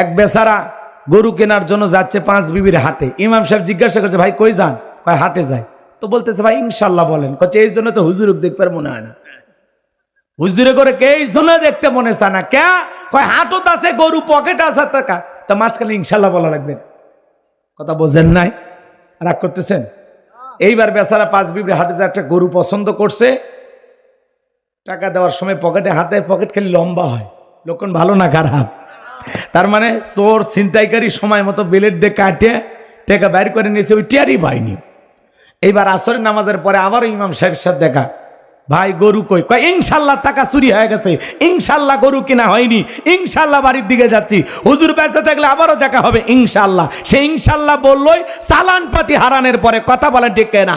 এক বেচারা গরু কেনার জন্য যাচ্ছে পাঁচ বিবির হাটে। ইমাম সাহেব জিজ্ঞাসা করছে, ভাই কই যান? কয় হাটে যায়। তো বলতেছে, ভাই ইনশাল্লাহ বলেন। কচ্ছে এই জন্য তো হুজুর দেখতে মনে হয় না। হুজুরে করে কে এই জন্য দেখতে মনে চায় না কে? কয় হাটত আছে গরু, পকেট আছে টাকা, তা মাঝখানে ইনশাল্লাহ বলা লাগবে। কথা বোঝেন নাই? রাগ করতেছেন? এইবার বেচারা পাঁচ বিবির হাটে যে একটা গরু পছন্দ করছে, টাকা দেওয়ার সময় পকেটে হাতে পকেট খালি লম্বা হয়। লক্ষণ ভালো না খারাপ? তার মানে চোর ছিনতাইকারী সময় মতো বেলেট দিয়ে কাটে টাকা বাইর করে নিয়েছে, ওই টিয়ারই পায়নি। এইবার আসরের নামাজের পরে আবারও ইমাম সাহেবের সাথে দেখা, ভাই গরু কই? কয় ইনশাল্লাহ টাকা চুরি হয়ে গেছে, ইনশাল্লাহ গরু কিনা হয়নি, ইনশাল্লাহ বাড়ির দিকে যাচ্ছি, হুজুর বেঁচে থাকলে আবারও দেখা হবে ইনশাল্লাহ। সে ইনশাল্লাহ বললই চালান পাতি হারানোর পরে কথা বলেন ঠিক না?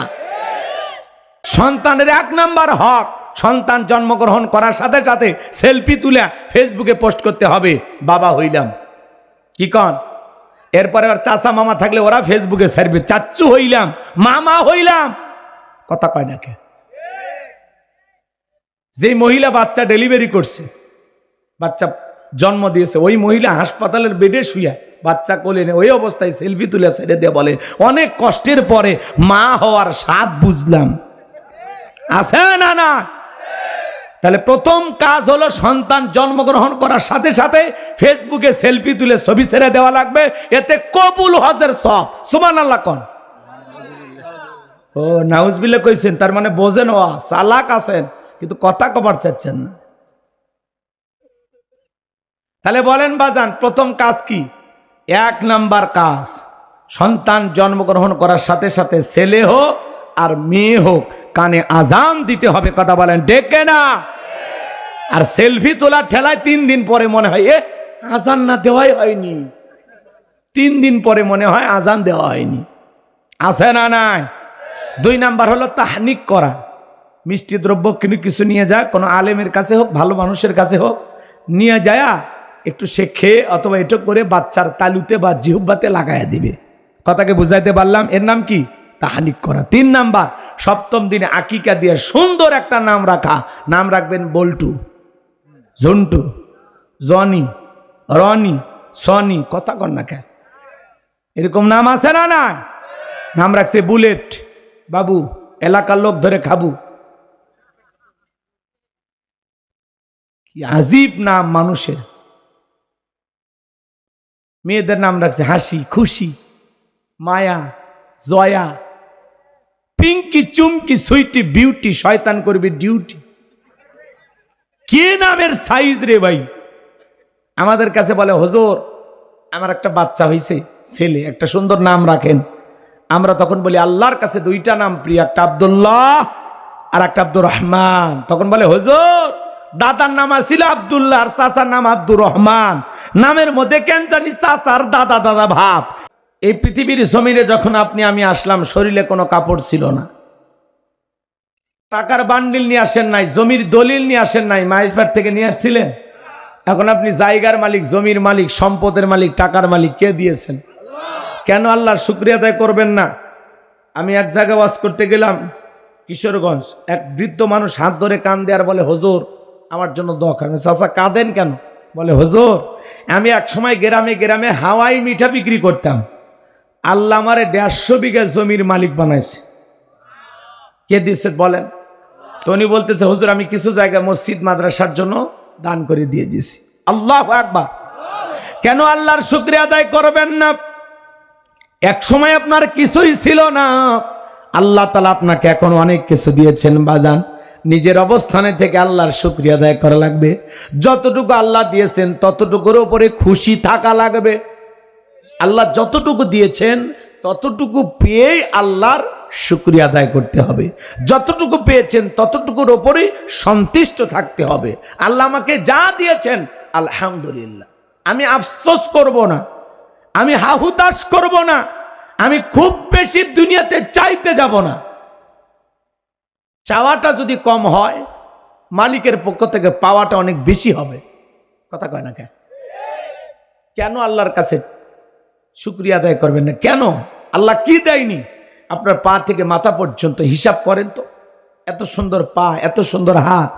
সন্তানের এক নাম্বার হক, সন্তান জন্মগ্রহণ করার সাথে সাথে সেলফি তুলে ফেসবুকে পোস্ট করতে হবে, বাবা হইলাম। কি কন? এরপরে আর চাচা মামা থাকলে ওরা ফেসবুকে ছাড়বে, চাচ্চু হইলাম, মামা হইলাম। কথা কয় না কে? যে মহিলা বাচ্চা ডেলিভারি করছে, বাচ্চা জন্ম দিয়েছে, ওই মহিলা হাসপাতালের বেডে শুয়া বাচ্চা কোলে ওই অবস্থায় সেলফি তুলে ছেড়ে দিয়ে বলে, অনেক কষ্টের পরে মা হওয়ার স্বাদ বুঝলাম। আছে না? না। তাহলে প্রথম কাজ হলো সন্তান জন্মগ্রহণ করার সাথে সাথে ফেসবুকে সেলফি তুলে ছবি ছেড়ে দেওয়া লাগবে, এতে কবুল হজের সব। সুবহানাল্লাহ কোন? ও নাউজুবিল্লাহ কইছেন, তার মানে বোঝেন ও চালাক আছেন, কিন্তু কথা কবার চাচ্ছেন না। তাহলে বলেন বাজান, প্রথম কাজ কি? এক নাম্বার কাজ, সন্তান জন্মগ্রহণ করার সাথে সাথে ছেলে হোক আর মেয়ে হোক কানে আজান দিতে হবে। কথা বলেন ডেকে না? আর সেলফি তোলার ঠেলায় 3 দিন পরে মনে হয় এ আজান না দেওয়াই হয়নি, 3 দিন পরে মনে হয় আজান দেওয়া হয়নি। আছে না? নাই। 2 নাম্বার হলো তাহনিক করা, মিষ্টি দ্রব্য কিছু নিয়ে যা, কোনো আলেমের কাছে হোক, ভালো মানুষের কাছে হোক, নিয়ে যায় একটু সে খেয়ে অথবা এটা করে বাচ্চার তালুতে বা জিহ্বাতে লাগাইয়া দিবে। কথাকে বুঝাইতে পারলাম? এর নাম কি? তাহনিক করা। 3 নাম্বার, সপ্তম দিনে আকিকা দিয়ে সুন্দর একটা নাম রাখা। নাম রাখবেন বল্টু, ঝন্টু, জনি, রনি, সনি। কথা কন না কে? এরকম নাম আছে না? না। নাম রাখছে বুলেট, বাবু, এলাকার লোক ধরে খাবু। কি আজীব নাম মানুষের। মেয়েদের নাম রাখছে হাসি, খুশি, মায়া, জয়া, পিঙ্কি, চুমকি, সুইটি, বিউটি, শয়তান করবে ডিউটি। কি নামের সাইজ রে ভাই! আমাদের কাছে বলে, হুজুর আমার একটা বাচ্চা হয়েছে, ছেলে, একটা সুন্দর নাম রাখেন। আমরা তখন বলি আল্লাহর কাছে 2টা নাম প্রিয়, একটা আব্দুল্লাহ আর একটা আব্দুর রহমান। তখন বলে, হুজুর দাদার নাম ছিল আব্দুল্লাহ আর চাচার নাম আব্দুর রহমান, নামের মধ্যে কেন জানি চাচার দাদা দাদা ভাব। এই পৃথিবীর জমিনে যখন আপনি আমি আসলাম, শরীরে কোনো কাপড় ছিল না, টাকার বান্ডিল নিয়ে আসেন নাই, জমির দলিল নিয়ে আসেন নাই, মাইফার থেকে নিয়ে আসছিলেন। এখন আপনি জায়গার মালিক, জমির মালিক, সম্পদের মালিক, টাকার মালিক কে দিয়েছেন? কেন আল্লাহর শুকরিয়া আদায় করবেন না? আমি এক জায়গায় ওয়াজ করতে গেলাম কিশোরগঞ্জ, এক বৃদ্ধ মানুষ হাত ধরে কান দেয়ার বলে, হুজুর আমার জন্য দোয়া করেন। চাচা কাঁদেন কেন? বলে, হুজুর আমি এক সময় গ্রামে গ্রামে হাওয়াই মিঠা বিক্রি করতাম, আল্লাহ আমারে 150 বিঘা জমির মালিক বানাইছে। কে দিয়েছে বলেন? তো উনি বলতেছে, হুজুর আমি কিছু জায়গায় মসজিদ মাদ্রাসার জন্য দান করে দিয়ে দিয়েছি। আল্লাহু আকবার। কেন আল্লাহর শুকরিয়া আদায় করবেন না? এক সময় আপনার কিছুই ছিল না, আল্লাহ তাআলা আপনাকে এখন অনেক কিছু দিয়েছেন। বাজান, নিজের অবস্থানে থেকে আল্লাহর শুকরিয়া আদায় করা লাগবে। যতটুকু আল্লাহ দিয়েছেন ততটুকুর উপরে খুশি থাকা লাগবে। আল্লাহ যতটুকু দিয়েছেন ততটুকু পেয়েই আল্লাহর শুকরিয়া আদায় করতে হবে। যতটুকু পেয়েছেন ততটুকুর উপরেই সন্তুষ্ট থাকতে হবে। আল্লাহ আমাকে যা দিয়েছেন আলহামদুলিল্লাহ, আমি আফসোস করব না, আমি হাহুতাশ করব না, আমি খুব বেশি দুনিয়াতে চাইতে যাব না। চাওয়াটা যদি কম হয়, মালিকের পক্ষ থেকে পাওয়াটা অনেক বেশি হবে। কথা কয় না কেন আল্লাহর কাছে শুকরিয়া আদায় করবেন না? কেন? আল্লাহ কি দেয়নি? আপনার পা থেকে মাথা পর্যন্ত হিসাব করেন তো। এত সুন্দর পা, এত সুন্দর হাত,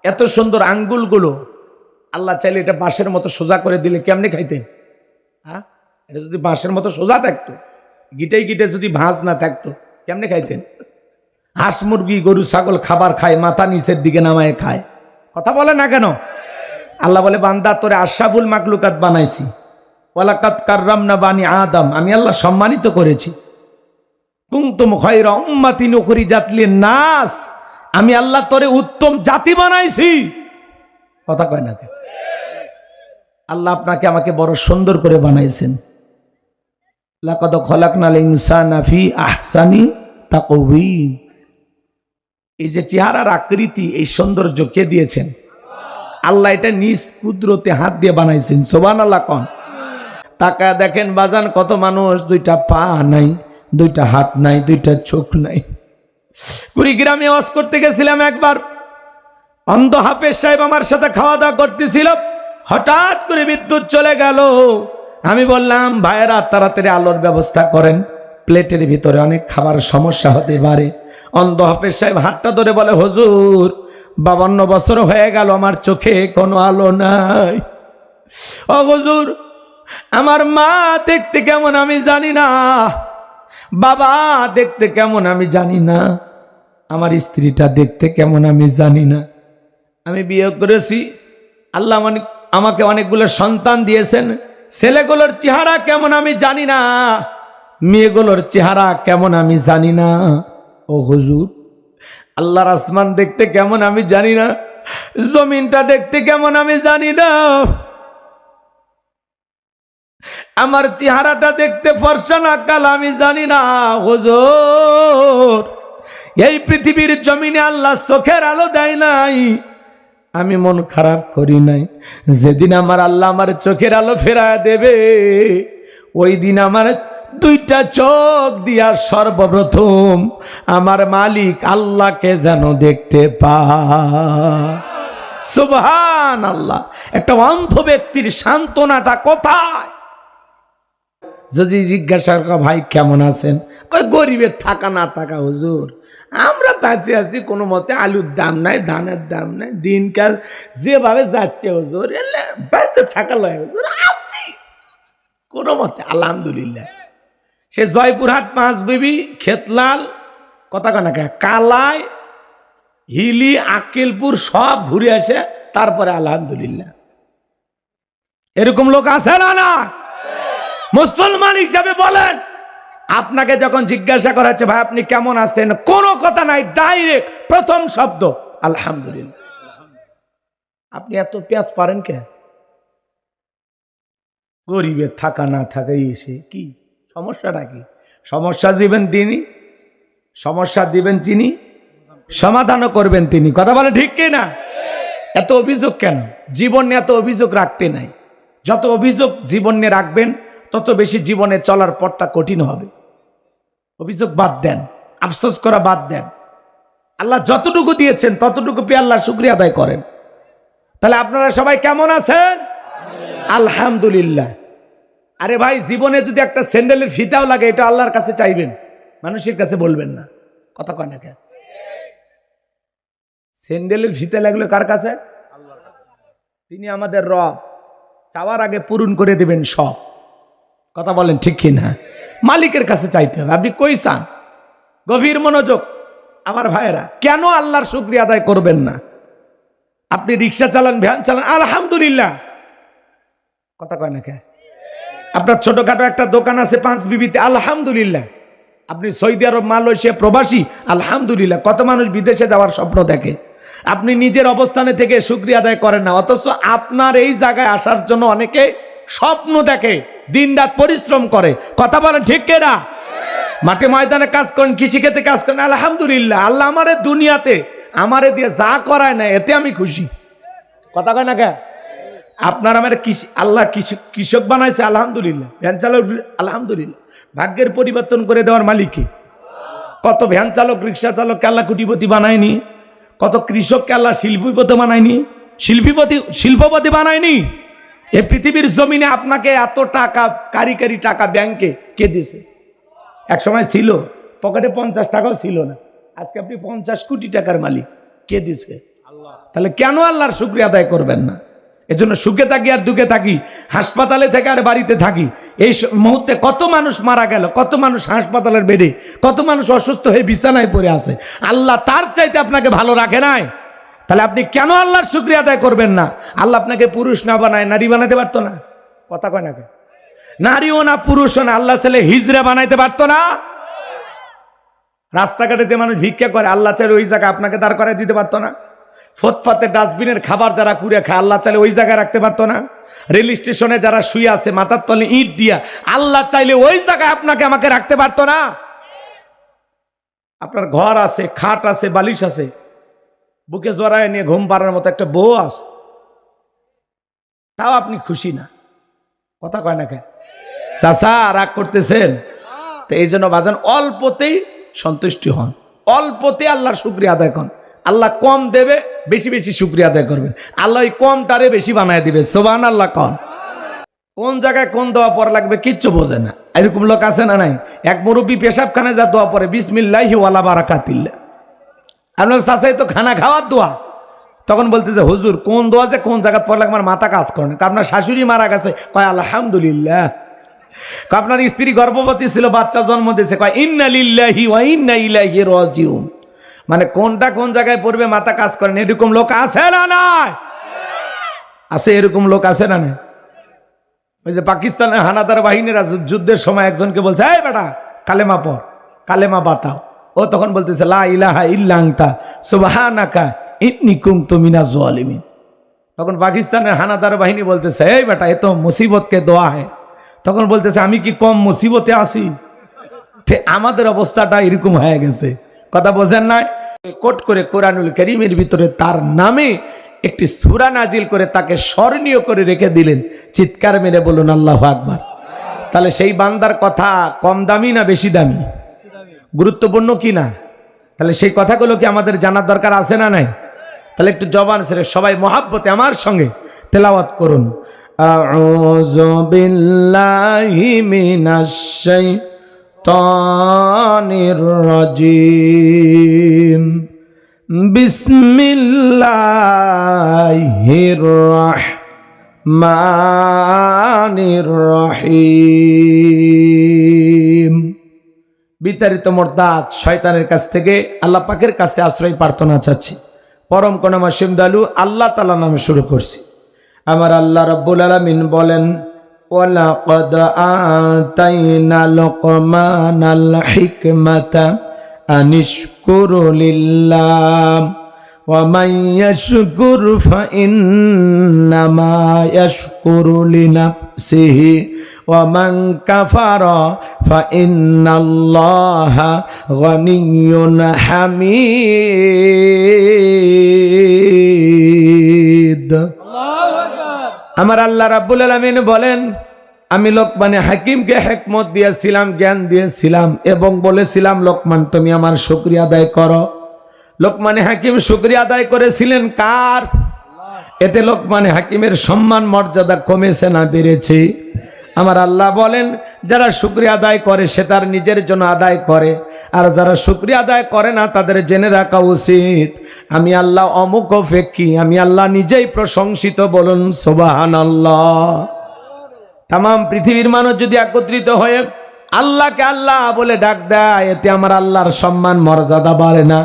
এত সুন্দর আঙ্গুলগুলো, আল্লাহ চাইলে এটা বাঁশের মতো সোজা করে দিলে কেমনে খাইতেন? হ্যাঁ, এটা যদি বাঁশের মতো সোজা থাকতো, গিটে গিটে যদি ভাঁজ না থাকতো, কেমনে খাইতেন? হাঁস মুরগি গরু ছাগল খাবার খায়, মাথা নিচের দিকে নামায় খায়। কথা বলে না কেন? আল্লাহ বলে, বান্দা তোরে আশরাফুল মাখলুকাত বানাইছি, ওয়ালাকাদ কাররামনা বানি আদম, আমি আল্লাহ সম্মানিত করেছি। কুনতুম খায়রা উম্মাতিন উখরিজাত লিন-নাস, আমি আল্লাহ তোরে উত্তম জাতি বানাইছি। কথা কয় না কেন? আল্লাহ আপনাকে আমাকে বড় সুন্দর করে বানাইছেন। লাকাদ খলাকনাল ইনসানা ফি আহসানি তাকওয়িম। এই যে চেহারার আকৃতি, এই সৌন্দর্য কে দিয়েছেন? আল্লাহ এটা নিজ কুদরতে হাত দিয়ে বানাইছেন। সুবহানাল্লাহ কোন। টাকা দেখেন বাজান, কত মানুষ দুইটা পা নাই, দুইটা হাত নাই, দুইটা চোখ নাই। কুড়িগ্রামে ওয়াজ করতে গেছিলাম একবার, অন্ধ হাফেজ সাহেব আমার সাথে খাওয়া দাওয়া করতেছিল, হঠাৎ করে বিদ্যুৎ চলে গেল। আমি বললাম, ভাইয়েরা তাড়াতাড়ি আলোর ব্যবস্থা করেন, প্লেটের ভিতরে অনেক খাবার সমস্যা হতে পারে। অন্ধ হাফেজ সাহেব হাতটা ধরে বলে, হুজুর 52 বছর হয়ে গেল, আমার চোখে কোনো আলো নাই। ও হুজুর, আমার মা দেখতে কেমন আমি জানি না, বাবা দেখতে কেমন আমি জানি না, আমার স্ত্রীটা দেখতে কেমন আমি জানি না। আমি বিয়ে করেছি, আল্লাহ আমাকে অনেকগুলো সন্তান দিয়েছেন, ছেলেগুলোর চেহারা কেমন আমি জানি না, মেয়েগুলোর চেহারা কেমন আমি জানি না। ও হুজুর, আল্লাহর আসমান দেখতে কেমন আমি জানি না, জমিনটা দেখতে কেমন আমি জানি না, আমার চেহারাটা দেখতে ফর্সা না কালো আমি জানি না। হুজুর, এই পৃথিবীর জমিনে আল্লাহ চোখের আলো দেয় নাই, আমি মন খারাপ করি নাই। যেদিন আমার আল্লাহ আমার চোখের আলো ফেরায় দেবে, ওই দিন আমার দুইটা চোখ দিয়া সর্বপ্রথম আমার মালিক আল্লাহকে যেন দেখতে পায়। সুবহানাল্লাহ। একটা অন্ধ ব্যক্তির সান্ত্বনাটা কোথায়? যদি জিজ্ঞাসা করা, ভাই কেমন আছেন, গরিবের থাকা না থাকা হুজুর, আমরা বাঁচে আছি কোনো মতে, আলুর দাম নাই, ধানের দাম নাই, দিনকাল যেভাবে যাচ্ছে হুজুর, বেঁচে থাকা লয় হুজুর, আসছি কোনো মতে, আলহামদুলিল্লাহ। সে জয়পুরহাট, পাঁচ বিবি, খেতলাল, কথা কানা কালাই, হিলি, আক্কেলপুর সব ঘুরে আসে, তারপরে আলহামদুলিল্লাহ। এরকম লোক আছে না? না। মুসলমান হিসাবে বলেন, আপনাকে যখন জিজ্ঞাসা করা হচ্ছে, ভাই আপনি কেমন আছেন, কোনো কথা নাই, ডাইরেক্ট প্রথম শব্দ আলহামদুলিল্লাহ। আপনি এত পেঁয়াজ পারেন কে? গরিবের থাকা না থাকাই এসে কি সমস্যাটা কি? সমস্যা দিবেন তিনি, সমস্যা দিবেন তিনি, সমাধানও করবেন তিনি। কথা বলে ঠিক কি না? এত অভিযোগ কেন? জীবন নিয়ে এত অভিযোগ রাখতে নাই। যত অভিযোগ জীবন নিয়ে রাখবেন, তত বেশি জীবনে চলার পথটা কঠিন হবে। অভিযোগ বাদ দেন, আফসোস করা বাদ দেন। আল্লাহ যতটুকু দিয়েছেন ততটুকু পেয়ে আল্লাহ শুকরিয়া আদায় করেন। তাহলে আপনারা সবাই কেমন আছেন? আলহামদুলিল্লাহ। আরে ভাই, জীবনে যদি একটা স্যান্ডেলের ফিতাও লাগে, এটা আল্লাহর কাছে চাইবেন, মানুষের কাছে বলবেন না। কথা কয় না কেন? স্যান্ডেলের ফিতা লাগলো কার কাছে? তিনি আমাদের রব, চাওয়ার আগে পূরণ করে দিবেন সব। কথা বলেন ঠিক কি না? মালিকের কাছে চাইতে হবে। আপনি কই চান? গভীর মনোযোগ আমার ভাইয়েরা। কেন আল্লাহর শুকরিয়া আদায় করবেন না? আপনি রিক্সা চালান, ভ্যান চালান, আলহামদুলিল্লাহ। কথা কয় না কে? আপনার ছোটখাটো একটা দোকান আছে পাঁচ বিবিতে, আলহামদুলিল্লাহ। আপনি সৌদি আরব, মালয়েশিয়া প্রবাসী, আলহামদুলিল্লাহ। কত মানুষ বিদেশে যাওয়ার স্বপ্ন দেখে, আপনি নিজের অবস্থানে থেকে শুকরিয়া আদায় করেন না। অথচ আপনার এই জায়গায় আসার জন্য অনেকে স্বপ্ন দেখে, দিনরাত পরিশ্রম করে। কথা বলেন ঠিক কিনা? মাঠে ময়দানে কাজ করেন, কৃষিক্ষেত্রে কাজ করেন, আলহামদুলিল্লাহ। আল্লাহ আমারে দুনিয়াতে আমারে দিয়ে যা করায় না, এতে আমি খুশি। কথা কয় না কে? আপনার আমার আল্লাহ কৃষক বানাইছে, আলহামদুলিল্লাহ। ভ্যান চালক, আলহামদুলিল্লাহ। ভাগ্যের পরিবর্তন করে দেওয়ার মালিককে। কত ভ্যান চালক, রিক্সা চালককে আল্লাহ কোটিপতি বানায়নি? কত কৃষককে আল্লাহ শিল্পপতি বানায়নি? শিল্পপতি বানায়নি? এই পৃথিবীর জমিনে আপনাকে এত টাকা, কারি টাকা ব্যাংকে কে দিয়েছে? এক সময় ছিল, পকেটে 50 টাকাও ছিল না, আজকে আপনি 50 কোটি টাকার মালিক। কে দিয়েছে? আল্লাহ। তাহলে কেন আল্লাহর শুকরিয়া আদায় করবেন না? এজন্য সুখে থাকি আর দুঃখে থাকি, হাসপাতালে থেকে আর বাড়িতে থাকি। এই মুহূর্তে কত মানুষ মারা গেল, কত মানুষ হাসপাতালের বেডে, কত মানুষ অসুস্থ হয়ে বিছানায় পড়ে আছে। আল্লাহ তার চাইতে আপনাকে ভালো রাখে নাই, তাহলে আপনি কেন আল্লাহর শুকরিয়া আদায় করবেন না? আল্লাহ আপনাকে পুরুষ না বানায় নারী বানাতে পারতো না? কথা কয় না কে? নারীও না পুরুষও না, আল্লাহ ছেলে হিজড়া বানাইতে পারতো না? রাস্তাঘাটে যে মানুষ ভিক্ষা করে, আল্লাহ চাইলে ওই জায়গায় আপনাকে দাঁড় করায় দিতে পারতো না? ফুটপাতে ডাস্টবিনের খাবার যারা কুড়ে খায়, আল্লাহ চাইলে ওই জায়গায় রাখতে পারতো না? রেল স্টেশনে যারা শুয়ে আছে মাথার তলে ইট দিয়া, আল্লাহ চাইলে ওই জায়গায় আপনাকে আমাকে রাখতে পারতো না? আপনার ঘর আছে, খাট আছে, বালিশ আছে, বুকে জড়ায় নিয়ে ঘুম পাড়ার মতো একটা বউ আছে, তাও আপনি খুশি না? কথা কয় না কে? চাচা রাগ করতেছেন? তো এই জন্য বাজান অল্পতেই সন্তুষ্টি হন, অল্পতে আল্লাহর শুকরিয়া আদায় করুন। আল্লাহ কম দেবে, বেশি বেশি শুকরিয়া আদায় করবেন। আল্লাহ ওই কমটারে বেশি বানায় দিবে। সুবহানাল্লাহ। কোন জায়গায় কোন দোয়া পড়া লাগবে কিচ্ছু বোঝে না, এরকম লোক আছে না নাই? এক মুরব্বী পেশাবখানে যা দোয়া পড়ে, বিসমিল্লাহি ওয়ালা বারাকাতিল্লাহ। আপনার চাচাই তো খানা খাওয়ার দোয়া, তখন বলতেছে হুজুর কোন দোয়া যে কোন জায়গায় পড়লে আমার মাথা কাজ করে না। আপনার শাশুড়ি মারা গেছে, কয় আলহামদুলিল্লাহ। আপনার স্ত্রী গর্ভবতী ছিল, বাচ্চা জন্ম দিয়েছে, কয় ইন্না লিল্লাহি ওয়া ইন্না ইলাইহি রাজিউন। মানে কোনটা কোন জায়গায় পড়বে মাথা কাজ করেন, এরকম লোক আছে না নাই? আছে, এরকম লোক আছে না নাই? ওই যে পাকিস্তানের হানাদার বাহিনীরা যুদ্ধের সময় একজনকে বলছে, এই বেটা কালেমা পড়, কালেমা বাতাও। ও তখন বলতেছে লা ইলাহা ইল্লা আনতা সুবহানাকা ইন্নী কুনতু মিনাজ জালিমিন। তখন পাকিস্তানের হানাদার বাহিনী বলতেছে, এই বেটা এ তো মুসিবত কে দোয়া হয়। তখন বলতেছে আমি কি কম মুসিবতে আসি? আমাদের অবস্থাটা এরকম হয়ে গেছে। কথা বোঝেন না? কোট করে কোরআনুল কারীমের ভিতরে তার নামে একটি সূরা নাজিল করে তাকে স্মরণীয় করে রেখে দিলেন। চিৎকার মেরে বলুন আল্লাহু আকবার। তাহলে সেই বান্দার কথা কম দামি না বেশি দামি? গুরুত্বপূর্ণ কি না? তাহলে সেই কথাগুলো কি আমাদের জানার দরকার আছে না নাই? তাহলে একটু জবান ছেড়ে সবাই মহাব্বতে আমার সঙ্গে তেলাওয়াত করুন। আউযু বিল্লাহি মিনাশ শাইতানির রাজিম। বিসমিল্লাহির রাহমানির রহিম। বিতাড়িত মুরতাদ শয়তানের কাছ থেকে আল্লাহ পাকের কাছে আশ্রয় প্রার্থনা চাচ্ছি। পরম করুণাময় অসীম দয়ালু আল্লাহ তাআলা নামে শুরু করছি। আমার আল্লাহ রাব্বুল আলামিন বলেন, ওয়ালাকাদ আতাইনা লুকমানাল হিকমাতা আনিশকুরু লিল্লাহ ওয়া মান ইয়াশকুর ফাইন্নামা ইয়াশকুরু লিনাফসিহি ওয়া মান কাফারা ফাইন্নাল্লাহা গনিয়্যুন হামিদ। আমার আল্লাহ রাব্বুল আলামিন বলেন, আমি লোকমানে হাকিমকে হিকমত দিয়েছিলাম, জ্ঞান দিয়েছিলাম এবং বলেছিলাম লোকমান তুমি আমার শুকরিয়া আদায় করো। লোকমানে হাকিম শুকরিয়া আদায় করেছিলেন কার? এতে লোকমানে হাকিমের সম্মান মর্যাদা কমেছে না বেড়েছে? আমার আল্লাহ বলেন, যারা শুকরিয়া আদায় করে সে তার নিজের জন্য আদায় করে, আর যারা শুকরিয়া আদায় করে না তাদের জেনে রাখা উচিত আমি আল্লাহ অমুক ফেকি, আমি আল্লাহ নিজেই প্রশংসিত। বলুন সুবহানাল্লাহ। তাম পৃথিবীর মানুষ যদি একত্রিত হয়ে আল্লাহকে আল্লাহ বলে ডাক দেয়, এতে আমার আল্লাহর সম্মান মর্যাদা বাড়ে না।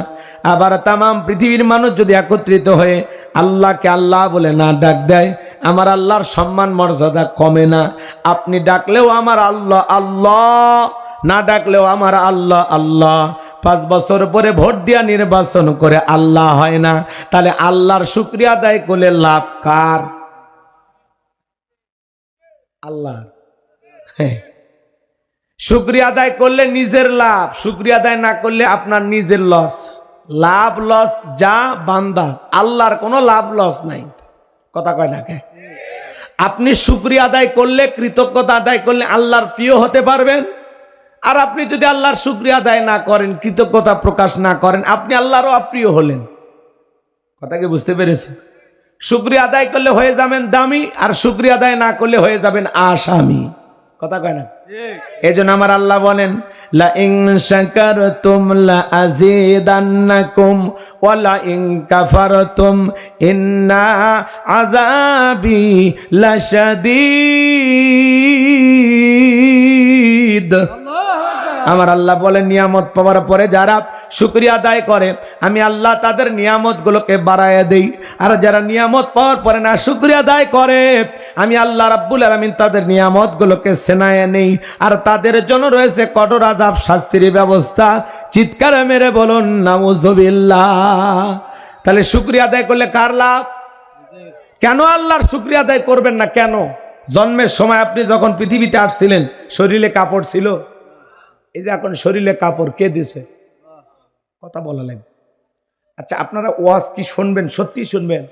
আবার তাম পৃথিবীর মানুষ যদি একত্রিত হয়ে আল্লাহকে আল্লাহ বলে না ডাক দেয়, আমার আল্লাহর সম্মান মর্যাদা কমে না। আপনি ডাকলেও আমার আল্লাহ আল্লাহ, না ডাকলেও আমার আল্লাহ আল্লাহ। 5 বছর পরে ভোট দিয়া নির্বাচন করে আল্লাহ হয় না, তাহলে আল্লাহর শুকরিয়া আদায় করলে লাভ কার? আল্লাহ। শুকরিয়া আদায় করলে নিজের লাভ, শুকরিয়া আদায় না করলে আপনার নিজের লস। লাভ লস যা বান্দা, আল্লাহর কোনো লাভ লস নাই। কথা কয় না কে? আপনি শুকরিয়া আদায় করলে, কৃতজ্ঞতা আদায় করলে আল্লাহর প্রিয় হতে পারবেন। আর আপনি যদি আল্লাহর শুকরিয়া আদায় না করেন, কৃতজ্ঞতা প্রকাশ না করেন, আপনি আল্লাহরও অপ্রিয় হলেন। কথা কি বুঝতে পেরেছেন? শুকরিয়া আদায় করলে হয়ে যাবেন দামি, আর শুকরিয়া আদায় না করলে হয়ে যাবেন আসামি। কথা কয় না? এজন্য আমার আল্লাহ বলেন লা ইন শাকারতুম লা আযীদান্নাকুম ওয়া লা ইন কাফারতুম ইন্না আযাবি লাশাদীদ। আমার আল্লাহ বলেন নিয়ামত পাওয়ার পরে যারা শুকরিয়া আদায় করে আমি আল্লাহ তাদের নিয়ামতগুলোকে বাড়ায় দেই, আর যারা নিয়ামত পাওয়ার পরে না শুকরিয়া আদায় করে আমি আল্লাহ রাব্বুল আলামিন তাদের নিয়ামতগুলোকে ছেনায় নেই, আর তাদের জন্য রয়েছে কঠোর আযাব শাস্তির ব্যবস্থা। চিৎকার মেরে বলুন নাউযুবিল্লাহ। তাহলে শুকরিয়া আদায় করলে কার লাভ? কেন আল্লাহর শুকরিয়া আদায় করবেন না? কেন? জন্মের সময় আপনি যখন পৃথিবীতে আসছিলেন শরীরে কাপড় ছিল? এই যে এখন শরীরে কাপড় কে দিছে? কথা বলা লাগবে। আচ্ছা, আপনারা ওয়াজ কি শুনবেন? সত্যি শুনবেন?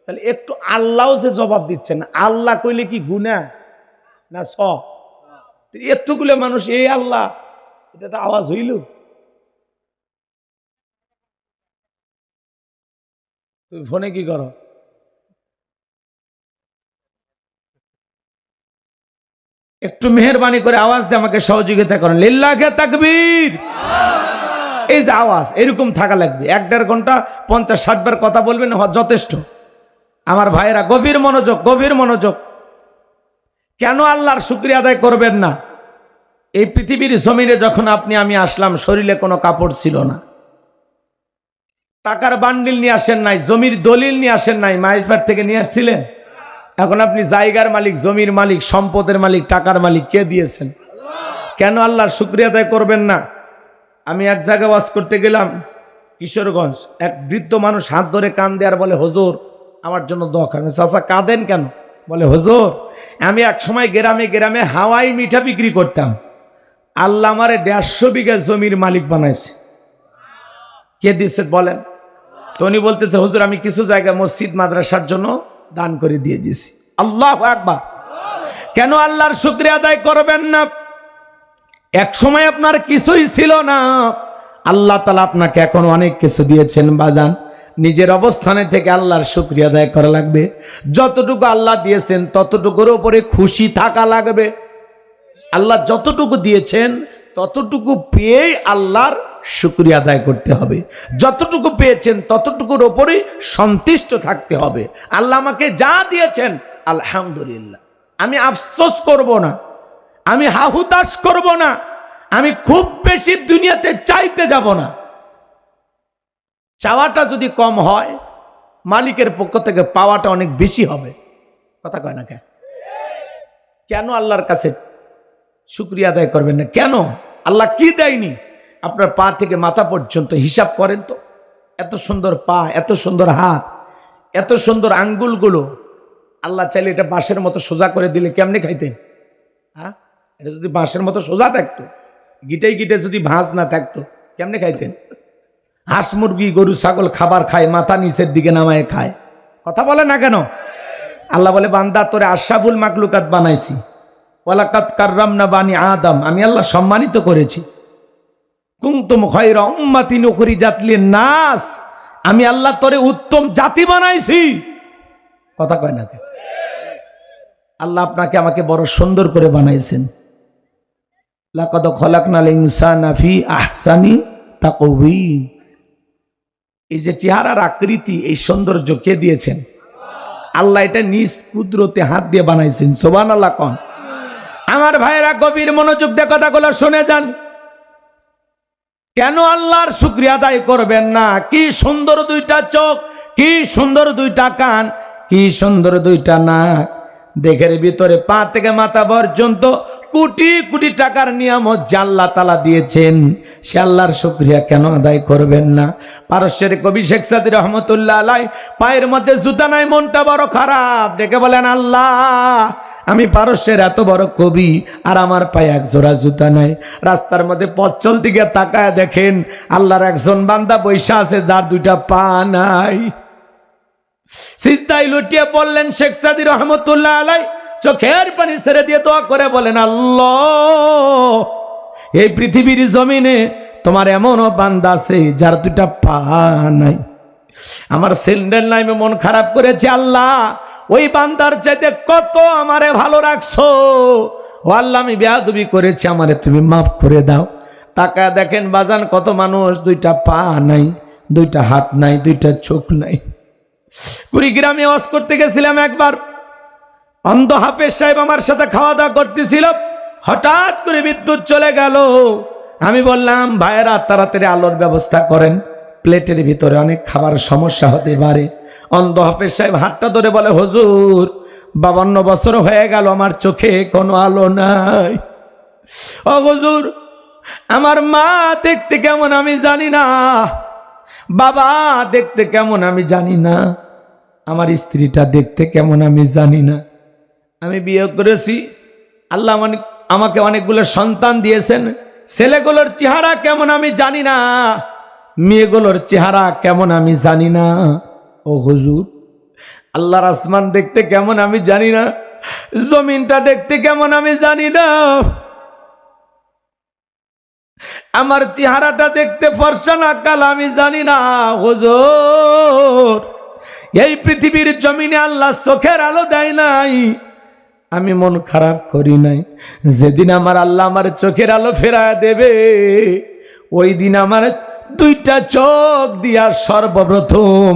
তাহলে একটু আল্লাহও যে জবাব দিচ্ছেন, আল্লাহ কইলে কি গুনাহ না সব? এতগুলো মানুষ এই আল্লাহ, এটা তো আওয়াজ হইল। তুমি ফোনে কি করো? একটু মেহেরবানি করে আওয়াজ দিয়ে আমাকে সহযোগিতা করেন। লিল্লাহি তাকবীর। এই যে আওয়াজ এরকম থাকা লাগবে। 1-1.5 ঘন্টা 50-60 বার কথা বলবেন, যথেষ্ট। আমার ভাইয়েরা গভীর মনোযোগ, গভীর মনোযোগ। কেন আল্লাহর শুকরিয়া আদায় করবেন না? এই পৃথিবীর জমিনে যখন আপনি আমি আসলাম শরীরে কোনো কাপড় ছিল না, টাকার বান্ডিল নিয়ে আসেন নাই, জমির দলিল নিয়ে আসেন নাই, মাইফার থেকে নিয়ে আসছিলেন। এখন আপনি জায়গার মালিক, জমির মালিক, সম্পদের মালিক, টাকার মালিক কে দিয়েছেন? কেন আল্লাহর শুকরিয়া আদায় করবেন না? আমি এক জায়গায় ওয়াজ করতে গেলাম কিশোরগঞ্জ, এক বৃদ্ধ মানুষ হাত ধরে কাঁদে আর বলে হুজুর আমার জন্য দোয়া করেন। চাচা কাঁদেন কেন? বলে হুজুর আমি এক সময় গ্রামে গ্রামে হাওয়াই মিঠা বিক্রি করতাম, আল্লাহ আমারে 150 বিঘা জমির মালিক বানাইছে। কে দিয়েছে বলেন? তো উনি বলতেছে হুজুর আমি কিছু জায়গায় মসজিদ মাদ্রাসার জন্য দান করে দিয়ে দিয়েছি। আল্লাহু আকবার। কেন আল্লাহর শুকরিয়া আদায় করবেন না? এক সময় আপনার কিছুই ছিল না, আল্লাহ তাআলা আপনাকে এখন অনেক কিছু দিয়েছেন। বাজান নিজের অবস্থানে থেকে আল্লাহর শুকরিয়া আদায় করা লাগবে। যতটুকু আল্লাহ দিয়েছেন ততটুকুর উপরে খুশি থাকা লাগবে। আল্লাহ যতটুকু দিয়েছেন ততটুকু পেয়েই আল্লাহর শুকরিয়া আদায় করতে হবে। যতটুকু পেয়েছেন ততটুকুর উপরে সন্তুষ্ট থাকতে হবে। আল্লাহ আমাকে যা দিয়েছেন আলহামদুলিল্লাহ, আমি আফসোস করব না, আমি হাহুতাশ করব না, আমি খুব বেশি দুনিয়াতে চাইতে যাব না। চাওয়াটা যদি কম হয় মালিকের পক্ষ থেকে পাওয়াটা অনেক বেশি হবে। কথা কয় না? কেন আল্লাহর কাছে শুকরিয়া আদায় করবেন না? কেন? আল্লাহ কি দেয়নি? আপনার পা থেকে মাথা পর্যন্ত হিসাব করেন তো। এত সুন্দর পা, এত সুন্দর হাত, এত সুন্দর আঙ্গুলগুলো, আল্লাহ চাইলে এটা বাঁশের মতো সোজা করে দিলে কেমনে খাইতেন? হ্যাঁ, এটা যদি বাঁশের মতো সোজা থাকতো, গিটে গিটে যদি ভাঁজ না থাকতো, কেমনে খাইতেন? হাঁস মুরগি গরু ছাগল খাবার খায়, মাথা নিচের দিকে নামায় খায়। কথা বলে না কেন? আল্লাহ বলে বান্দা তোরে আশরাফুল মাখলুকাত বানাইছি, ওয়ালাকাদ কাররামনা বানি আদম, আমি আল্লাহ সম্মানিত করেছি। কুনতুম খায়রা উম্মাতিন উখরিজাত লিন-নাস, আমি আল্লাহ তোরে উত্তম জাতি বানাইছি। কথা কয় না? আল্লাহ আপনাকে আমাকে বড় সুন্দর করে বানাইছেন। লাকাদ খলাকনাল ইনসানা ফি আহসানি তাকওয়িম। এই যে চেহারার আকৃতি, এই সৌন্দর্য কে দিয়েছেন? আল্লাহ এটা নিজ কুদরতে হাত দিয়ে বানাইছেন। সুবহানাল্লাহ কোন? আমার ভাইয়েরা গভীর মনোযোগ দিয়ে কথাগুলো শুনে যান। কেন আল্লাহর শুকরিয়া আদায় করবেন না? কি সুন্দর দুইটা চোখ, কি সুন্দর দুইটা কান, কি সুন্দর দুইটা নাক, দেহের ভিতরে পা থেকে মাথা পর্যন্ত কোটি কোটি টাকার নিয়ামত যা আল্লাহ তাআলা দিয়েছেন, সে আল্লাহর শুকরিয়া কেন আদায় করবেন না? পারস্যের কবি শেখ সাদী রহমতুল্লাহ আলাইহি, পায়ের মধ্যে জুতা নাই, মনটা বড় খারাপ, ডেকে বলেন আল্লাহ আমি পারস্যের এত বড় কবি আর আমার পায়ে এক জোড়া জুতা নাই। রাস্তার মধ্যে পথ চলতে গিয়ে তাকায় দেখেন আল্লাহর একজন বান্দা বৈশা আছে যার দুইটা পা নাই। সিজদায় লুটিয়ে পড়লেন শেখ সাদী রহমতুল্লাহ আলাইহি, চোখের পানি ছেড়ে দিয়ে দোয়া করে বলেন আল্লাহ এই পৃথিবীর জমিনে তোমার এমনও বান্দা আছে যার দুইটা পা নাই। আমার স্যান্ডেল নাই, মন খারাপ করেছে, আল্লাহ ওই বান্দার চাইতে কত আমারে ভালো রাখছো, ও আল্লাহ আমি বেয়াদবি করেছি, আমারে তুমি মাফ করে দাও। টাকা দেখেন বাজান, কত মানুষ দুইটা পা নাই, দুইটা হাত নাই, দুইটা চোখ নাই। কুড়িগ্রামে ওয়াজ করতে গেছিলাম একবার, অন্ধ হাফেজ সাহেব আমার সাথে খাওয়া দাওয়া করতেছিল, হঠাৎ করে বিদ্যুৎ চলে গেল। আমি বললাম ভাইয়েরা তাড়াতাড়ি আলোর ব্যবস্থা করেন, প্লেটের ভিতরে অনেক খাবার সমস্যা হতে পারে। অন্ধ হাফেজ সাহেব হাতটা ধরে বলে, হুজুর 52 বছর হয়ে গেল আমার চোখে কোনো আলো নাই। ও হুজুর, আমার মা দেখতে কেমন আমি জানি না, বাবা দেখতে কেমন আমি জানি না, আমার স্ত্রীটা দেখতে কেমন আমি জানি না। আমি বিয়ে করেছি, আল্লাহ আমাকে অনেকগুলো সন্তান দিয়েছেন, ছেলেগুলোর চেহারা কেমন আমি জানি না, মেয়েগুলোর চেহারা কেমন আমি জানি না। ও হুজুর, আল্লাহর আসমান দেখতে কেমন আমি জানি না, জমিনটা দেখতে কেমন আমি জানি না, আমার চেহারাটা দেখতে ফর্সা না কাল আমি জানি না। হুজুর, এই পৃথিবীর জমিনে আল্লাহ চোখের আলো দেয় নাই, আমি মন খারাপ করি নাই। যেদিন আমার আল্লাহ আমার চোখের আলো ফেরায় দেবে, ওই দিন আমার দুইটা চোখ দিয়া সর্বপ্রথম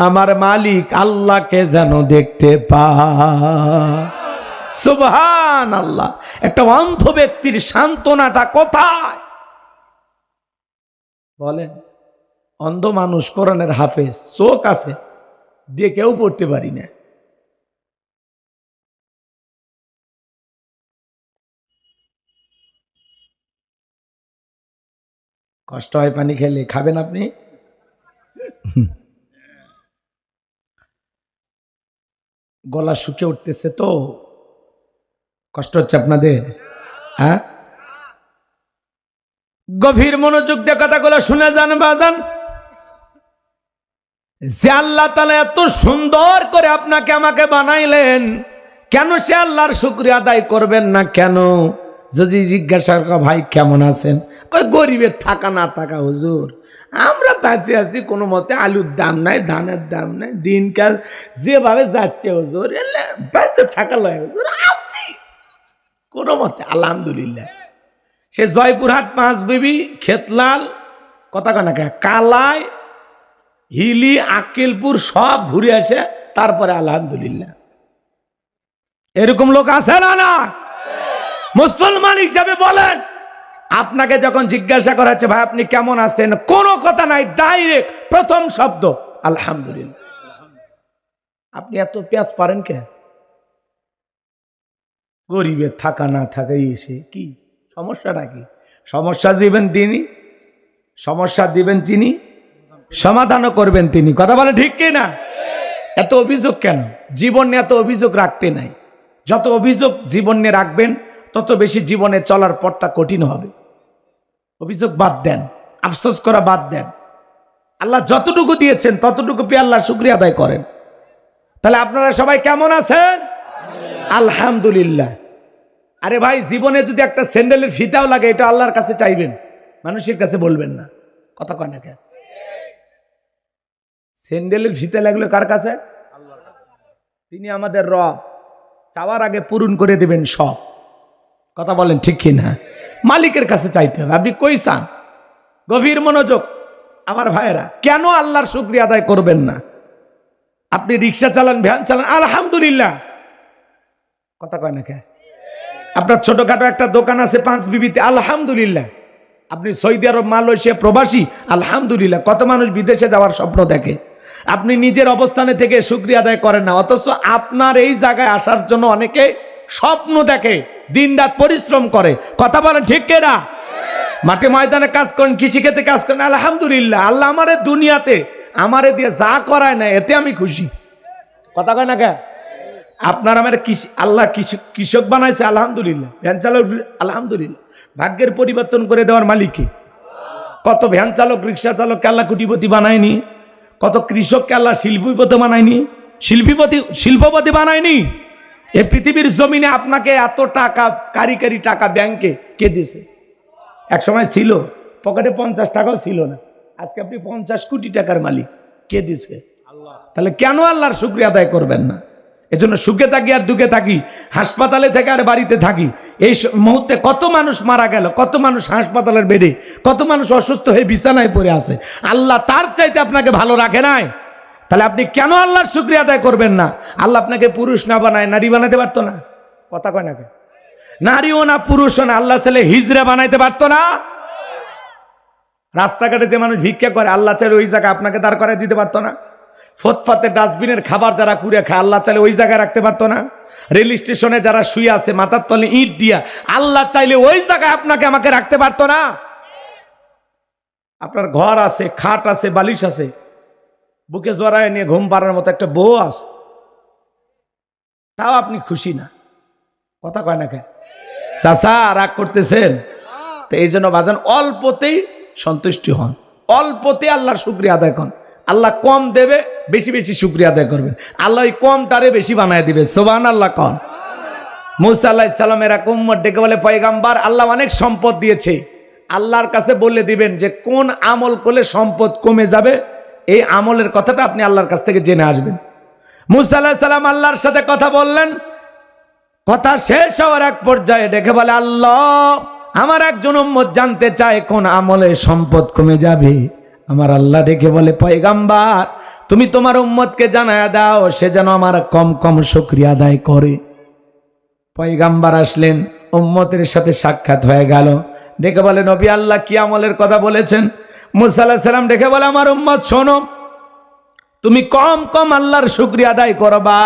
আমার মালিক আল্লাহকে যেন দেখতে পায়। সুবহানাল্লাহ। একটা অন্ধ ব্যক্তির সান্ত্বনাটা কোথায় বলেন? অন্ধ মানুষ, কোরআনের হাফেজ, চোখ আছে দিয়ে কেউ পড়তে পারি না। কষ্ট হয় পানি খেলে, খাবেন আপনি? গলা শুকে উঠতেছে তো, কষ্ট হচ্ছে আপনাদের? হ্যাঁ, গভীর মনোযোগ দিয়ে কথাগুলো শুনে যান বাজান। যে আল্লাহ তাআলা এত সুন্দর করে আপনাকে আমাকে বানাইলেন, কেন সে আল্লাহর শুকরিয়া আদায় করবেন না? কেন? যদি জিজ্ঞাসা করা ভাই কেমন আছেন, ওই গরিবের থাকা না থাকা হুজুর, আমরা বেঁচে আছি কোনো মতে, আলুর দাম নাই, ধানের দাম নাই, দিনকাল যেভাবে যাচ্ছে হুজুর, বেঁচে থাকা লয় হুজুর, আসছি কোনো মতে আলহামদুলিল্লাহ। সে জয়পুরহাট, পাঁচ বিবি, খেতলাল, কথা কানা কালাই, হিলি, আক্কেলপুর সব ঘুরে আসে, তারপরে আলহামদুলিল্লাহ। এরকম লোক আছে না? না মুসলমান হিসাবে বলেন, আপনাকে যখন জিজ্ঞাসা করা হচ্ছে ভাই আপনি কেমন আছেন, কোনো কথা নাই, ডাইরেক্ট প্রথম শব্দ আলহামদুলিল্লাহ। আপনি এত পেঁয়াজ পারেন কে? গরিবের থাকা না থাকাই এসে কি সমস্যাটা কি? সমস্যা দিবেন তিনি, সমস্যা দিবেন তিনি, সমাধানও করবেন তিনি। কথা বলে ঠিক কি না? এত অভিযোগ কেন? জীবন নিয়ে এত অভিযোগ রাখতে নাই। যত অভিযোগ জীবন নিয়ে রাখবেন তত বেশি জীবনে চলার পথটা কঠিন হবে। অভিযোগ বাদ দেন, আফসোস করা বাদ দেন। আল্লাহ যতটুকু দিয়েছেন ততটুকু পেয়ে আল্লাহ শুকরিয়া আদায় করেন। তাহলে আপনারা সবাই কেমন আছেন? আলহামদুলিল্লাহ। আরে ভাই, জীবনে যদি একটা স্যান্ডেলের ফিতাও লাগে, এটা আল্লাহর কাছে চাইবেন, মানুষের কাছে বলবেন না। কথা কয় না কেন? স্যান্ডেলের ফিতা লাগলো কার কাছে? তিনি আমাদের রব, চাওয়ার আগে পূরণ করে দেবেন সব। কথা বলেন ঠিক কিনা? মালিকের কাছে চাইতে হবে। আপনি কই চান? গভীর মনোযোগ আমার ভাইয়েরা। কেন আল্লাহর শুকরিয়া আদায় করবেন না? আপনি রিক্সা চালান, ভ্যান চালান, আলহামদুলিল্লাহ। কথা কয় না কে? আপনার ছোটখাটো একটা দোকান আছে পাঁচ বিবিতে, আলহামদুলিল্লাহ। আপনি সৌদি আরব, মালয়েশিয়া প্রবাসী, আলহামদুলিল্লাহ। কত মানুষ বিদেশে যাওয়ার স্বপ্ন দেখে, আপনি নিজের অবস্থানে থেকে শুকরিয়া আদায় করেন না। অথচ আপনার এই জায়গায় আসার জন্য অনেকে স্বপ্ন দেখে, দিনরাত পরিশ্রম করে। কথা বলেন ঠিক কিনা? মাঠে ময়দানে কাজ করেন, কৃষিক্ষেত্রে কাজ করেন, আলহামদুলিল্লাহ। আল্লাহ আমারে দুনিয়াতে আমারে দিয়ে যা করায় না, এতে আমি খুশি। কথা কয় না কে? আপনার আমার আল্লাহ কৃষক বানাইছে, আলহামদুলিল্লাহ। ভ্যান চালক, আলহামদুলিল্লাহ। ভাগ্যের পরিবর্তন করে দেওয়ার মালিক। কত ভ্যান চালক, রিক্সা চালককে আল্লাহ কোটিপতি বানায়নি? কত কৃষককে আল্লাহ শিল্পপতি বানায়নি? শিল্পপতি বানায়নি? এই পৃথিবীর জমিনে আপনাকে এত টাকা, কারি টাকা ব্যাংকে কে দিয়েছে? এক সময় ছিল, পকেটে 50 টাকাও ছিল না, আজকে আপনি 50 কোটি টাকার মালিক। কে দিয়েছে? আল্লাহ। তাহলে কেন আল্লাহর শুকরিয়া আদায় করবেন না? এজন্য সুখে থাকি আর দুঃখে থাকি, হাসপাতালে থেকে আর বাড়িতে থাকি। এই মুহূর্তে কত মানুষ মারা গেল, কত মানুষ হাসপাতালের বেডে, কত মানুষ অসুস্থ হয়ে বিছানায় পড়ে আছে। আল্লাহ তার চাইতে আপনাকে ভালো রাখে নাই, তাহলে আপনি কেন আল্লাহর শুকরিয়া আদায় করবেন না? আল্লাহ আপনাকে পুরুষ না বানায় নারী বানাতে পারতো না? কথা কয় না, নারীও না পুরুষও না, আল্লাহ ছেলে হিজড়া বানাইতে পারতো না? রাস্তাঘাটে যে মানুষ ভিক্ষা করে, আল্লাহ চাইলে ওই জায়গায় আপনাকে দাঁড় করায় দিতে পারতো না? ফুটপাতে ডাস্টবিনের খাবার যারা কুড়ে খায়, আল্লাহ চাইলে ওই জায়গায় রাখতে পারতো না? রেল স্টেশনে যারা শুয়ে আছে মাথার তলে ইট দিয়া, আল্লাহ চাইলে ওই জায়গায় আপনাকে আমাকে রাখতে পারতো না? আপনার ঘর আছে, খাট আছে, বালিশ আছে, বুকে জড়ায় নিয়ে ঘুম পাড়ার মতো একটা বউ আছে, তাও আপনি খুশি না? কথা কয় না কেন? চাচা রাগ করতেছেন? তো এই জন্য বাজান অল্পতেই সন্তুষ্টি হন, অল্পতে আল্লাহর শুকরিয়া আদায় করুন। আল্লাহ কম দেবে, বেশি বেশি শুকরিয়া আদায় করবেন। আল্লাহ ওই কমটারে বেশি বানায় দিবে। সুবহানাল্লাহ কন। মুসা আলাইহিস সালাম এরা উম্মত ডেকে বলে, পয়গম্বর আল্লাহ অনেক সম্পদ দিয়েছে, আল্লাহর কাছে বলে দিবেন যে কোন আমল করলে সম্পদ কমে যাবে, এই আমলের কথাটা আপনি আল্লাহর কাছ থেকে জেনে আসবেন। মুসা আলাইহিস সালাম আল্লাহর সাথে কথা বললেন, কথা শেষ হওয়ার এক পর্যায়ে ডেকে বলে, আল্লাহ আমার একজন উম্মত জানতে চায় কোন আমলে সম্পদ কমে যাবে। আমার আল্লাহ ডেকে বলে, পয়গম্বর তুমি তোমার উম্মতকে জানায়া দাও, সে যেন আমার কম কম শুকরিয়া আদায় করে। পয়গম্বর আসলেন, উম্মতের সাথে সাক্ষাৎ হয়ে গেল। ডেকে বলে, নবী আল্লাহ কি আমলের কথা বলেছেন? মুসা আলাইহিস সালাম ডেকে বলে, আমার উম্মত শোনো, তুমি কম কম আল্লাহর শুকরিয়া আদায় করবা,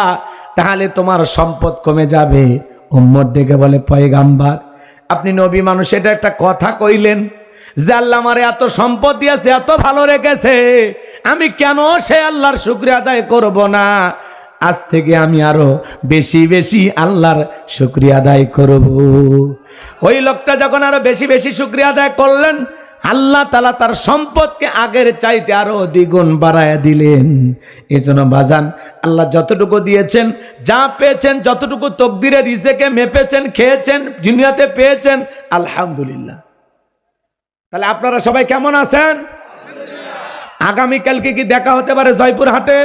তাহলে তোমার সম্পদ কমে যাবে। উম্মত ডেকে বলে, পয়গম্বর আপনি নবী মানুষ, এটা একটা কথা কইলেন যে আল্লাহ আমারে এত সম্পদ দিয়েছে, এত ভালো রেখেছে, আমি কেন সে আল্লাহর শুকরিয়া আদায় করব না? আজ থেকে আমি আরো বেশি বেশি আল্লাহর শুকরিয়া আদায় করব। ওই লোকটা যখন আরো বেশি বেশি শুকরিয়া আদায় করলেন, আল্লাহ তাআলা তার সম্পদকে আগের চাইতে আরো দ্বিগুণ বাড়ায়া দিলেন। এজন্য বাজান আল্লাহ যতটুকু দিয়েছেন, যা পেয়েছেন, যতটুকু তকদিরে রিজেকে মেপেছেন, খেয়েছেন, দুনিয়াতে পেয়েছেন, আলহামদুলিল্লাহ। তাহলে আপনারা সবাই কেমন আছেন? আগামীকালকে কি দেখা হতে পারে জয়পুর হাটে?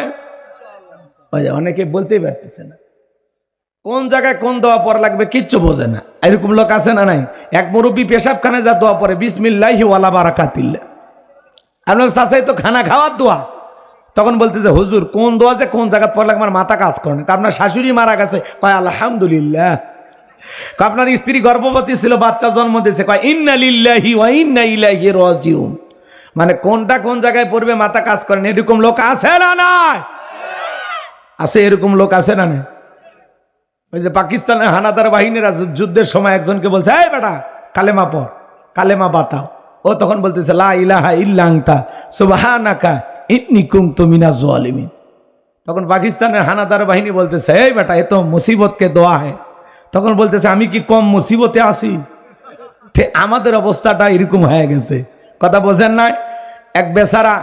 অনেকে বলতেই পারতেছে না কোন জায়গায় কোন দোয়া পড়া লাগবে, কিচ্ছু বোঝে না। এরকম লোক আছে না নাই? এক মুরব্বী পেশাবখানায় যা দোয়া পড়ে, বিসমিল্লাহি ওয়ালা বারাকাতিল্লাহ। আপনার চাচাই তো খানা খাওয়ার দোয়া, তখন বলতেছে হুজুর কোন দোয়া যে কোন জায়গায় পড়লে আমার মাথা কাজ করে না। আপনার শাশুড়ি মারা গেছে, কয় আলহামদুলিল্লাহ। আপনার স্ত্রী গর্ভবতী ছিল, বাচ্চা জন্ম দিয়েছে, কয় ইন্না লিল্লাহি ওয়া ইন্না ইলাইহি রাজিউন। মানে কোনটা কোন জায়গায় পড়বে মাথা কাজ করে না। এরকম লোক আছে না নাই? আছে, এরকম লোক আছে না নাই? ওই যে পাকিস্তানের হানাদার বাহিনীরা যুদ্ধের সময় একজনকে বলছে, এই বেটা কালেমা পড়, কালেমা বাতাও। ও তখন বলতেছে লা ইলাহা ইল্লা আনতা সুবহানাকা ইন্নী কুনতু মিনাজ জালিমিন। তখন পাকিস্তানের হানাদার বাহিনী বলতেছে, এই বেটা এ তো মুসিবত কে দোয়া है। তখন বলতেছে, আমি কি কম মুসিবতে আছি? আমাদের অবস্থাটা এরকম হয়ে গেছে। কথা বোঝেন না? এক বেচারা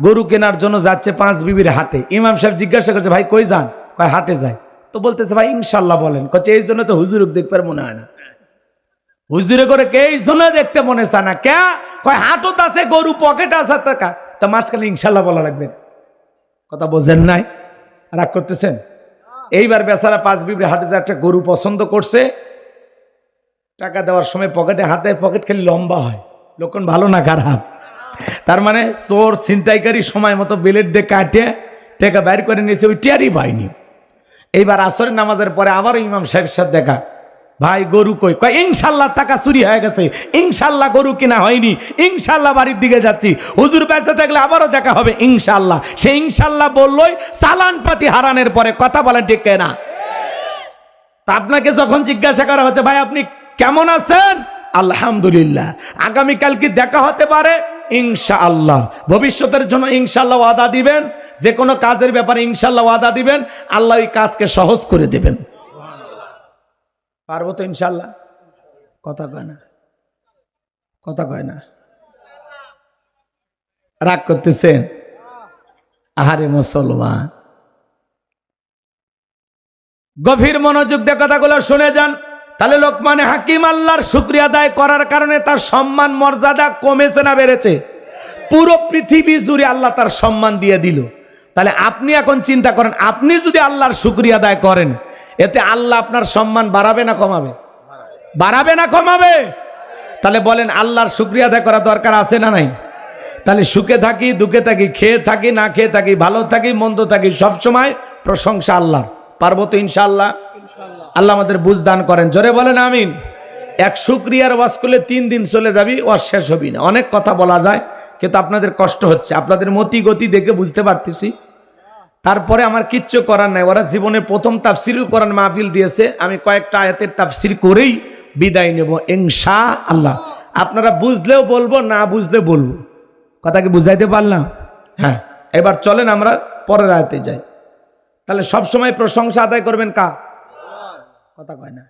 গরু কেনার জন্য যাচ্ছে পাঁচ বিবির হাটে। ইমাম সাহেব জিজ্ঞাসা করছে, ভাই কই যান? কয় হাটে যায়। তো বলতেছে, ভাই ইনশাল্লাহ বলেন। কচ্ছে এই জন্য তো হুজুর দেখবার মনে হয় না। হুজুরে করে কে এই জন্য দেখতে মনে চায় না? কে? কয় হাটত আছে গরু, পকেট আছে টাকা, তা মাঝখানে ইনশাল্লাহ বলা লাগবে। কথা বোঝেন নাই? রাগ করতেছেন? এইবার বেচারা পাঁচ বিবির হাটে যে একটা গরু পছন্দ করছে, টাকা দেওয়ার সময় পকেটে হাতে পকেট খালি লম্বা হয়। লক্ষণ ভালো না খারাপ? তার মানে চোর ছিনতাইকারী সময় মতো বেলেট দিয়ে কাটে টাকা বাইর করে নিয়েছে, ওই টিয়ারই পায়নি। এইবার আসরের নামাজের পরে আবারও ইমাম সাহেবের সাথে দেখা, ভাই গরু কই? কয় ইনশাল্লাহ টাকা চুরি হয়ে গেছে, ইনশাল্লাহ গরু কিনা হয়নি, ইনশাল্লাহ বাড়ির দিকে যাচ্ছি, হুজুর বেঁচে থাকলে আবারও দেখা হবে ইনশাল্লাহ। সে ইনশাল্লাহ বললই চালান পাতি হারানোর পরে। কথা বলেন ঠিক না? তা আপনাকে যখন জিজ্ঞাসা করা হচ্ছে, ভাই আপনি কেমন আছেন? আলহামদুলিল্লাহ। আগামীকাল কি দেখা হতে পারে? ইনশাআল্লাহ। ভবিষ্যতের জন্য ইনশাআল্লাহ ওয়াদা দিবেন, যে কোনো কাজের ব্যাপারে ইনশাআল্লাহ ওয়াদা দিবেন, আল্লাহ ওই কাজকে সহজ করে দেবেন। পারবো তো ইনশাআল্লাহ? কথা কয় না, কথা কয় না। রাগ করতেছেন? আহারে মুসলমান, গভীর মনোযোগ দিয়ে কথাগুলো শুনে যান। তাহলে লোকমান হাকিম আল্লাহর শুকরিয়া আদায় করার কারণে তার সম্মান মর্যাদা কমেছে না বেড়েছে? পুরো পৃথিবী জুড়ে আল্লাহ তার সম্মান দিয়ে দিল। তাহলে আপনি এখন চিন্তা করেন, আপনি যদি আল্লাহর শুকরিয়া আদায় করেন, এতে আল্লাহ আপনার সম্মান বাড়াবে না কমাবে? বাড়াবে না কমাবে? তাহলে বলেন আল্লাহর শুকরিয়া আদায় করা দরকার আছে না নাই? তাহলে সুখে থাকি দুঃখে থাকি, খেয়ে থাকি না খেয়ে থাকি, ভালো থাকি মন্দ থাকি, সবসময় প্রশংসা আল্লাহ। পারবো তো ইনশাআল্লাহ? আল্লাহ আমাদের বুঝ দান করেন, জোরে বলেন আমিন। এক শুকরিয়ার ওয়াজ করলে 3 দিন চলে যাবি, ওয়াজ শেষ হবি না। অনেক কথা বলা যায়, কিন্তু আপনাদের কষ্ট হচ্ছে, আপনাদের মতি গতি দেখে বুঝতে পারতেছি। তারপরে আমার কিচ্ছু করার নাই, ওরা জীবনে প্রথম তাফসিরুল কোরআন মাহফিল দিয়েছে, আমি কয়েকটা আয়াতের তাফসির করেই বিদায় নেব ইনশাআল্লাহ। আপনারা বুঝলেও বলবো, না বুঝলে বলবো। কথা কি বুঝাইতে পারলাম? হ্যাঁ, এবার চলেন আমরা পরের আয়াতে যাই। তাহলে সবসময় প্রশংসা আদায় করবেন কা? কথা কয় না।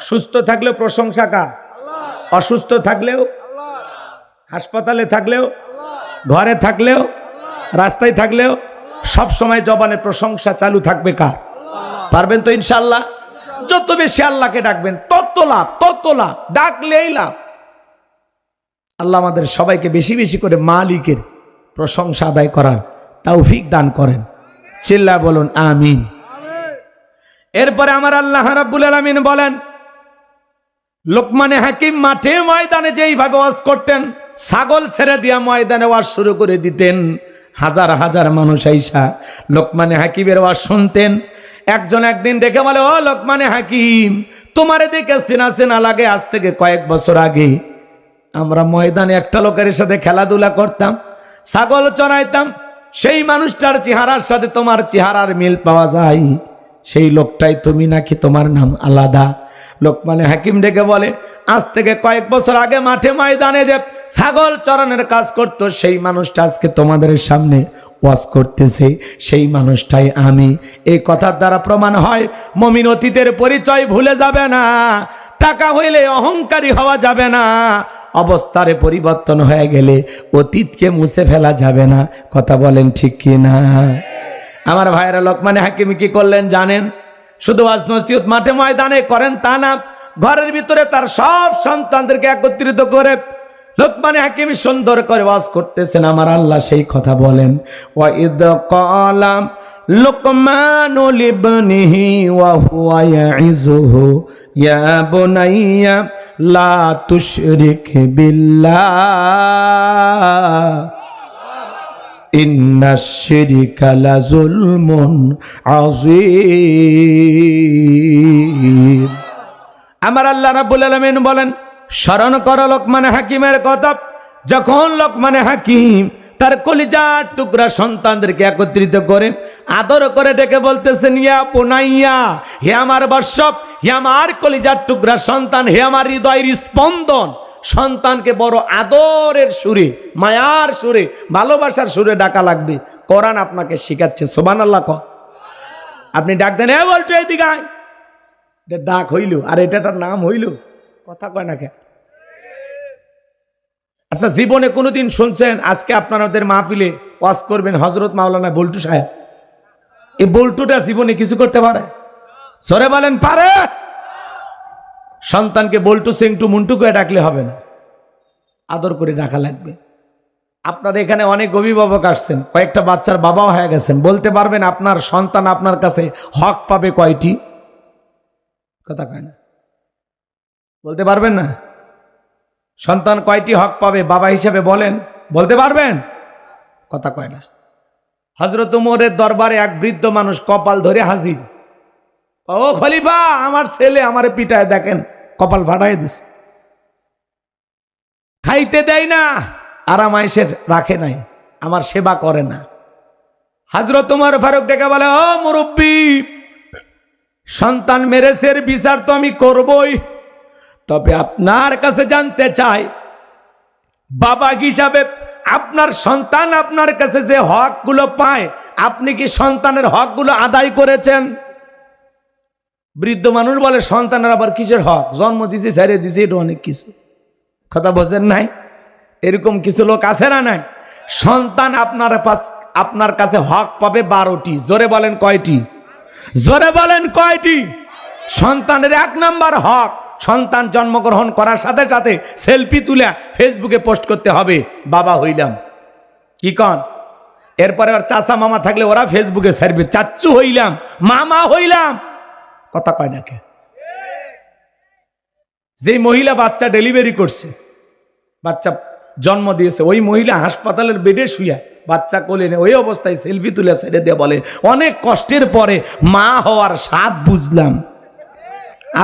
সুস্থ থাকলেও প্রশংসা কা? অসুস্থ থাকলেও, হাসপাতালে থাকলেও, ঘরে থাকলেও, রাস্তায় থাকলেও সব সময় জবানে প্রশংসা চালু থাকবে কার? পারবেন তো ইনশাআল্লাহ? যত বেশি আল্লাহকে ডাকবেন তত লাভ, তত লাভ, ডাকলেই লাভ। আল্লাহ আমাদের সবাইকে বেশি বেশি করে মালিকের প্রশংসা আদায় করার তৌফিক দান করেন। চিল্লা বলুন আমিন। এরপরে আমার আল্লাহ রাব্বুল আলামিন বলেন, লোকমানে হাকিম মাঠে ময়দানে যেইভাবে ওয়াজ করতেন, ছাগল ছেড়ে দিয়া ময়দানে ওয়াজ শুরু করে দিতেন, হাজার হাজার মানুষ আইসা লোকমানে হাকিমের ওয়াজ শুনতেন। একজন একদিন ডেকে বলে, ও লোকমানে হাকিম, তোমারে দেখে চেনা চেনা লাগে, আজ থেকে কয়েক বছর আগে আমরা ময়দানে একটা লোকের সাথে খেলাধুলা করতাম, ছাগল চড়াইতাম, সেই মানুষটার চেহারার সাথে তোমার চেহারার মিল পাওয়া যায়, সেই লোকটাই তুমি নাকি? তোমার নাম আলাদা? লোকমানে হাকিম ডেকে বলে, আজ থেকে কয়েক বছর আগে মাঠে ময়দানে যে ছাগল চড়ানোর কাজ করতো, সেই মানুষটা আজকে তোমাদের সামনে ওয়াজ করতেছে, সেই মানুষটাই আমি। এই কথার দ্বারা প্রমাণ হয় মুমিন অতীতের পরিচয় ভুলে যাবে না, টাকা হইলে অহংকারী হওয়া যাবে না, অবস্থারে পরিবর্তন হয়ে গেলে অতীতকে মুছে ফেলা যাবে না। কথা বলেন ঠিক কি না? আমার ভাইয়েরা, লোকমানে হাকিম কি করলেন জানেন? শুধু ওয়াজ নসিহত মাঠে ময়দানে করেন তা না, ঘরের ভিতরে তার সব সন্তানদেরকে একত্রিত করে লোকমানে হাকিম সুন্দর করে ওয়াজ করতেছেন। আমার আল্লাহ সেই কথা বলেন, ওয়াইদ ক্বালা লুকমানু লিবনিহি ওয়া হুয়া ইয়াইযুহু ইয়া বুনাইয়া লা তুশরিক বিল্লাহ ইন্নাশ শিরকা লাযুলমুন আযীম। আমার আল্লাহ রাব্বুল আলামিন বলেন, স্মরণ করো লোকমানে হাকিমের কথা, যখন লোকমানে হাকিম তার কলিজার টুকরা সন্তানদেরকে একত্রিত করে আদর করে ডেকে বলতেছেন, ইয়া বুনাইয়া, হে আমার বৎসব, হে আমার কলিজার টুকরা সন্তান, হে আমার হৃদয়ের স্পন্দন। সন্তানকে বড় আদরের সুরে, মায়ার সুরে, ভালোবাসার সুরে ডাকা লাগবে। কোরআন আপনাকে শিখাচ্ছে। সুবহানাল্লাহ। আপনি ডাক দেন, এ বলছো এদিকে আয়, এটা ডাক হইল, আর এটার নাম হইল? কথা কয় না কে? আচ্ছা, জীবনে কোনোদিন শুনছেন আজকে আপনাদের মাহফিলে ওয়াজ করবেন হযরত মাওলানা বল্টু সাহেব? এই বল্টুটা জীবনে কিছু করতে পারে? সরে বলেন পারে? সন্তানকে বল্টু সেংটু মুন্টু করে ডাকলে হবে না, আদর করে ডাকা লাগবে। আপনাদের এখানে অনেক অভিভাবক আসছেন, কয়েকটা বাচ্চার বাবাও হয়ে গেছেন, বলতে পারবেন আপনার সন্তান আপনার কাছে হক পাবে কয়টি? কথা কয় না, বলতে পারবেন না? সন্তান কয়টি হক পাবে বাবা হিসেবে বলেন, বলতে পারবেন? কথা কয় না। হযরত ওমরের দরবারে এক বৃদ্ধ মানুষ কপাল ধরে হাজির। ও খলিফা, আমার ছেলে আমারে পিটায়, দেখেন কপাল ফাটাই দিছে, খাইতে দেয় না, আরাম আয়েশে রাখে নাই, আমার সেবা করে না। হযরত ওমর ফারুক ডেকে বলে, ও মুরব্বী, সন্তান মেরেছে, এর বিচার তো আমি করবই, তবে আপনার কাছে জানতে চাই, বাবা হিসাবে আপনার সন্তান আপনার কাছে যে হকগুলো পায়, আপনি কি সন্তানের হকগুলো আদায় করেছেন? বৃদ্ধ মানুষ বলে, সন্তানের আবার কিসের হক? জন্ম দিছে, ছেড়ে দিছে, এটা অনেক কিছু। কথা বোঝেন নাই? এরকম কিছু লোক আছে না নাই? সন্তান আপনার কাছে হক পাবে 12টি। জোরে বলেন কয়টি? জোরে বলেন কয়টি? সন্তানের 1 নাম্বার হক, সন্তান জন্মগ্রহণ করার সাথে সাথে সেলফি তুলে ফেসবুকে পোস্ট করতে হবে, বাবা হইলাম। কি কন? এরপরে আর চাচা মামা থাকলে ওরা ফেসবুকে ছাড়বে চাচ্চু হইলাম, মামা হইলাম, কথা কয় না কে? যে মহিলা বাচ্চা ডেলিভারি করছে, বাচ্চা জন্ম দিয়েছে, ওই মহিলা হাসপাতালের বেডে শুয়া বাচ্চা কোলে নেই, ওই অবস্থায় সেলফি তুলে ছেড়ে দিয়ে বলে অনেক কষ্টের পরে মা হওয়ার স্বাদ বুঝলাম।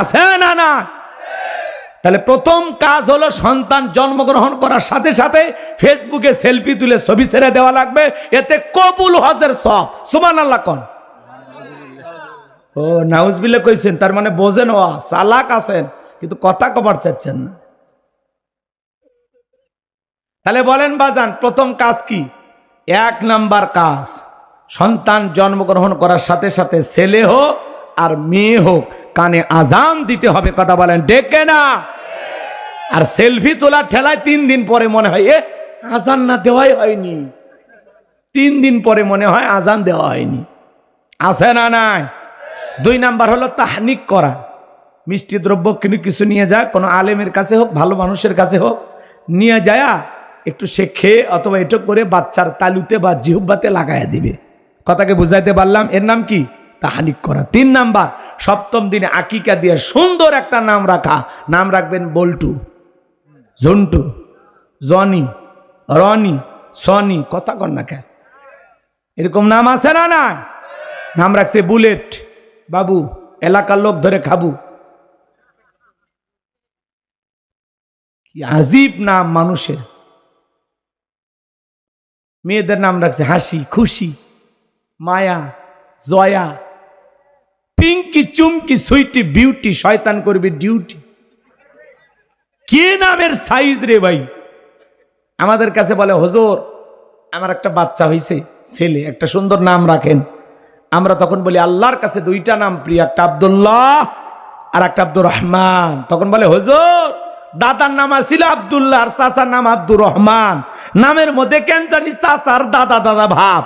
আছে না? না। তাহলে প্রথম কাজ হলো সন্তান জন্মগ্রহণ করার সাথে সাথে ফেসবুকে সেলফি তুলে ছবি ছেড়ে দেওয়া লাগবে, এতে কবুল হজের সব। সুবহানাল্লাহ কোন? ও নাউজুবিল্লাহ কইছেন, তার মানে বোঝেন ও চালাক আছেন, কিন্তু কথা কবার চাচ্ছেন না। তাহলে বলেন বাজান, প্রথম কাজ কি? 1 নাম্বার কাজ, সন্তান জন্মগ্রহণ করার সাথে সাথে ছেলে হোক আর মেয়ে হোক কানে আজান দিতে হবে। কথা বলেন ডেকে না। আর সেলফি তোলার ঠেলায় 3 দিন পরে মনে হয় আজান না দেওয়াই হয়নি, 3 দিন পরে মনে হয় আজান দেওয়া হয়নি। আছে না? নাই। 2 নাম্বার হলো তাহনিক করা, মিষ্টি দ্রব্য কিছু নিয়ে যায়, কোনো আলেমের কাছে হোক, ভালো মানুষের কাছে হোক, নিয়ে যায় একটু সে খেয়ে অথবা এটা করে বাচ্চার তালুতে বা জিহ্বাতে লাগাইয়া দিবে। কথাকে বুঝাইতে পারলাম? এর নাম কি? তাহনিক করা। 3 নাম্বার, সপ্তম দিনে আকিকা দিয়ে সুন্দর একটা নাম রাখা। নাম রাখবেন বল্টু, ঝন্টু, জনি, রনি, সনি, কথা কর না কে? এরকম নাম আছে না? না। নাম রাখছে বুলেট, বাবু, এলাকার লোক ধরে খাবু। কি আজীব নাম মানুষের। মেয়েদের নাম রাখছে হাসি, খুশি, মায়া, জয়া, পিঙ্কি, চুমকি, সুইটি, বিউটি, শয়তান করবি ডিউটি। কি নামের সাইজ রে ভাই! আমাদের কাছে বলে হুজুর আমার একটা বাচ্চা হয়েছে, ছেলে, একটা সুন্দর নাম রাখেন। আমরা তখন বলি আল্লাহর কাছে 2টা নাম প্রিয়, একটা আব্দুল্লাহ আর একটা আব্দুর রহমান। তখন বলে হুজুর দাদার নাম ছিল আব্দুল্লাহ আর চাচার নাম আব্দুর রহমান, নামের মধ্যে কেন জানি চাচার দাদা দাদা ভাব।